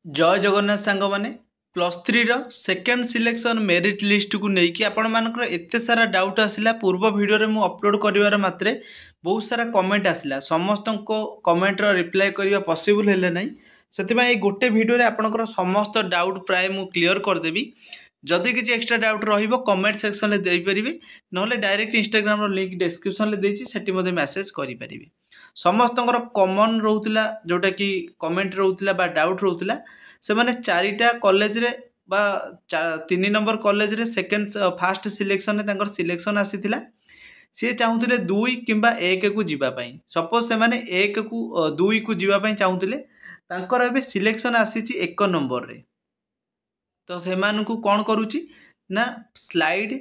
जय जगन्नाथ सांग मैंने plus three second selection merit list को लेकिन आपण मानकर एत सारा डाउट आसला पूर्व वीडियो मु अपलोड कर मात्रे बहुत सारा कमेंट आसला समस्त कमेंटर रिप्लाय करने पॉसिबल है ना से गोटे वीडियो आपंकर समस्त डाउट प्राय मु क्लीयर करदेवी जदि किसी एक्स्ट्रा डाउट रमेंट सेक्शन में देपारे ना डायरेक्ट इंस्टाग्राम लिंक डिस्क्रिप्शन में देती मेसेज करेंगे समस्त कमन रोला जोटा कि कमेंट रोला डाउट रोला से मैंने चारिटा कॉलेज रे बा 3 नंबर कॉलेज रे सेकेंड फास्ट सिलेक्शन में सिलेक्शन आसीथिला सी चाहूले 2 किंबा 1 को जीवाई सपोज से मैंने 1 को 2 को जीवाई चाहूले तांकर एबे सिलेक्शन आसी 1 नंबर रे तो से कौन करुच्ची ना स्लाइड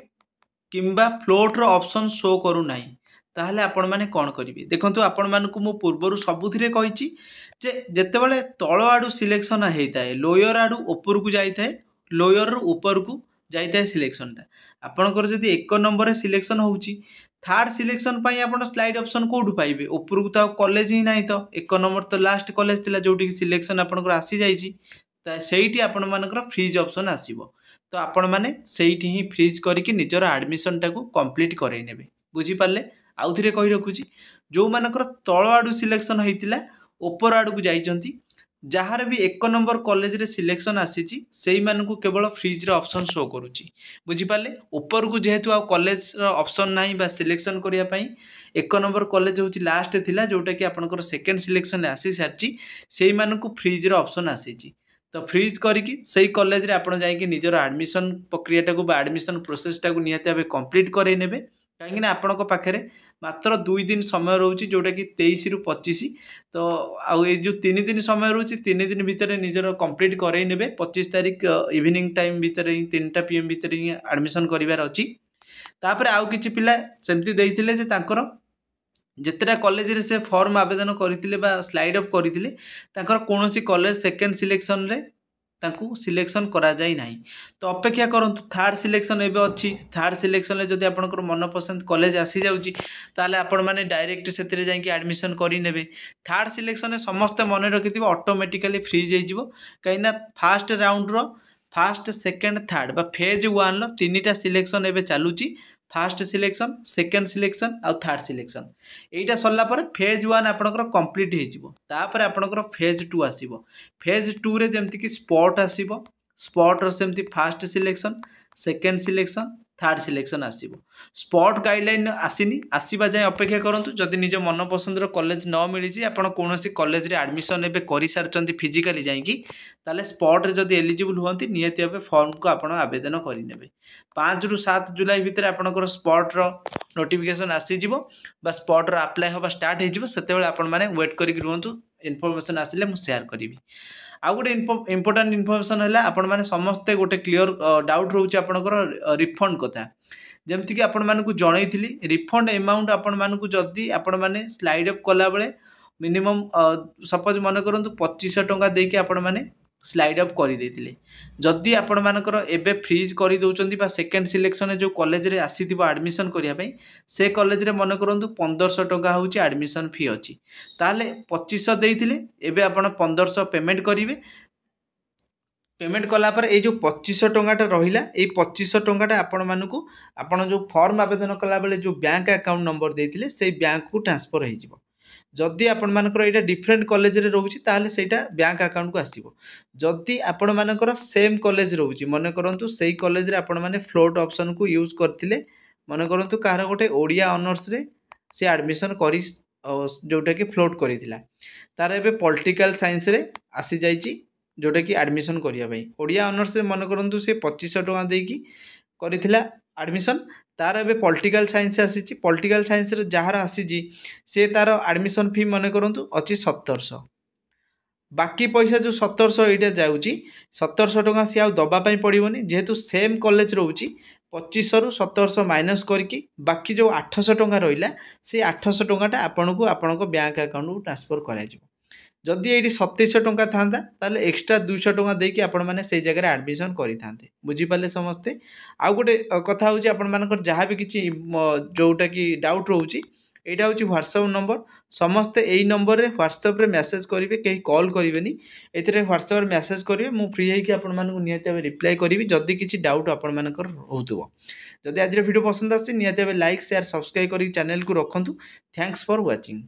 किंबा फ्लोट रो ऑप्शन शो करू नाही ताहले आपण माने कौन करिवे देखंतु आपण मानकु मु पूर्वरु सबुथिरे कहिची जे जेतेबेले तळ आडू सिलेक्शन हेइताए लोयर आडू ऊपर को जाइताए लोयर रु ऊपर को जाइताए सिलेक्शनटा आपणकर जदि 1 नंबर सिलेक्शन होउची थर्ड सिलेक्शन पाई आपण स्लाइड ऑप्शन कोठु पाइबे ऊपर को तो कॉलेज ही नाही तो 1 नंबर तो लास्ट कॉलेज थिला जोटी सिलेक्शन आपणकर आसी जाइची ता सेइटी आपण मानकर फ्रीज ऑप्शन आसीबो तो आपण माने सेइटी ही फ्रीज करके निजर एडमिशन टाको कंप्लीट करई नेबे बुझी पाले आउ थरे कहि रखुची जो मानकर तळ आडू सिलेक्शन हेइतिला ऊपर आडू को जाइचंती जहार भी 1 नंबर कॉलेज रे सिलेक्शन आसीची सेई मानकु केवल फ्रीज रे ऑप्शन शो करूची बुझी पाले ऊपर को जेहेतु आ कॉलेज रो ऑप्शन नाही बा सिलेक्शन करिया पई 1 नंबर कॉलेज होची लास्ट थिला जोटा कि आपनकर सेकंड सिलेक्शन आसी सारची सेई मानकु फ्रीज रे ऑप्शन आसीची तो फ्रीज करिकी सही कॉलेज रे आपण जाइकी निजर एडमिशन प्रक्रियाटा को बा एडमिशन प्रोसेसटा को नियते भाबे कंप्लीट करई नेबे कहीं आपणक पाखे मात्र 2 दिन समय रोचे जोटा कि 23 रु 25 तो आउ जो 3 दिन समय रोचे 3 दिन भितर निजर कंप्लीट करई नेबे 25 तारिख इवनिंग टाइम भितर 3टा PM भितर एडमिशन करिवार अछि तापर आउ किछि पिला सेमति देइथिले जे तांकर जेतेटा कॉलेज रे से फॉर्म आवेदन करथिले बा स्लाइड अप करथिले तांकर कोनोसी कॉलेज सेकंड सिलेक्शन रे तांकू सिलेक्शन करा जाई नाही तो अपेक्षा करंतु थर्ड सिलेक्शन एबे अछि थर्ड सिलेक्शन ले जदि आपनकर मन पसंद कॉलेज आसी जाउची ताले आपण माने डायरेक्ट सेतरे जाई कि एडमिशन करि नेबे थर्ड सिलेक्शन ने समस्त मन रखिथिबो ऑटोमेटिकली फ्रीज हे जिवो काइना first round row first second third बा फेज 1 लो तीनटा सिलेक्शन एबे चालुची फास्ट सिलेक्शन सेकेंड सिलेक्शन आउ थर्ड सिलेक्शन एटा सरला पर फेज 1 आपनकर कंप्लीट हे जिवो तापर आपनकर फेज 2 आसीबो फेज 2 रे जेमति कि स्पॉट आसीबो स्पॉट रो सेमति first selection second selection third selection आसीबो स्पॉट गाइडलाइन आसीनी आसीबा जाय अपेक्षा करंतु जदि निज मन पसंद रो कॉलेज न मिली छी आपण कोनोसी कॉलेज रे एडमिशन एबे करि सारचंती फिजिकली जाई कि ताले स्पॉट रे जदि एलिजिबल होंती नियति एबे फॉर्म को आपण आवेदन करि नेबे 5 रु 7 जुलाई भितर आपनकर स्पॉट रो नोटिफिकेशन आसी जिवो बा स्पॉट रो अप्लाई होबा स्टार्ट हे जिवो सेते बेले आपण माने वेट करि रुहंतु इन्फॉर्मेशन आसिले मु शेयर करिवि आ गोटे इंपोर्टाट इनफर्मेशन है आपण मैंने समस्ते गोटे क्लीयर डाउट रोचे आपंकर रिफंड कथा जमती कि आपण मानक जनईली रिफंड एमाउंट आपण मानक जदि आपण मैंने स्लाइड अप कला बेले मिनिमम सपोज मन करूँ 2500 टंका देके आपण मैंने स्लाइड अप कर जदि आपण मानकर एबे फ्रीज कर दौरान सेकेंड सिलेक्शन जो कॉलेज रे आसी एडमिशन करने से कॉलेज रे मन करूँ 1500 टंका हूँ एडमिशन फी अच्छी ताले 2500 देइथिले एबे आपण 1500 पेमेंट करेंगे पेमेंट कलापर ये जो 2500 टंकाटा रहा ये 2500 टंकाटा आपण मानक आपण जो फॉर्म आवेदन कला बेले जो बैंक अकाउंट नंबर देइथिले से बैंक को ट्रांसफर हो जदि आपण मानकर एटा डिफरेंट कॉलेज रे रहउची ताले सेटा बैंक अकाउंट को आसीबो जदि आपण मानकर सेम कॉलेज रहउची मन करंतु सेही कॉलेज रे आपण माने फ्लोट ऑप्शन को यूज करथिले मन करंतु कार गोटे ओडिया ऑनर्स रे से एडमिशन करी जोटा कि फ्लोट करिथिला तार एबे पॉलिटिकल साइंस रे आसी जाईची जोटा कि एडमिशन करिया भाई ओडिया ऑनर्स रे मन करंतु से 2500 टका देकी करिथिला एडमिशन तार एबे पॉलिटिकल साइंस आसी पॉलिटिकल साइंस रे जहार आसी से तार एडमिशन फी मन करंतु अछि 1700 बाकी पैसा जो 1700 एटा जाउची 1700 टका सी आ दबा पई पड़िबोनी जेहेतु सेम कॉलेज रहउची 2500 रु 1700 माइनस करके बाकी जो 800 टका रहिला से 800 टकाटा आपनको आपनको बैंक अकाउंट को ट्रांसफर करा जिवो जदि ये 2700 टंका था ताले एक्स्ट्रा 200 टंका देकी आपण माने से जगह एडमिशन करि थांते बुझी पाले समस्ते आ गोटे कथा होची आपण मानकर जहाँ भी किछि जोटा कि डाउट रहउची एटा हूँ व्हाट्सअप नंबर समस्ते यही नंबर रे व्हाट्सअप रे मेसेज करेंगे कहीं कॉल करेंगे एथिरे व्हाट्सअप मेसेज करेंगे मुझे फ्री होगी आपण मानक निहाती भाव रिप्लाई करी जदि किसी डाउट आपण मानकर होतुबो जदि आज वीडियो पसंद आसी निहाती भाव लाइक शेयर सब्सक्राइब करी चैनल को रखंतु थैंक्स फॉर वाचिंग।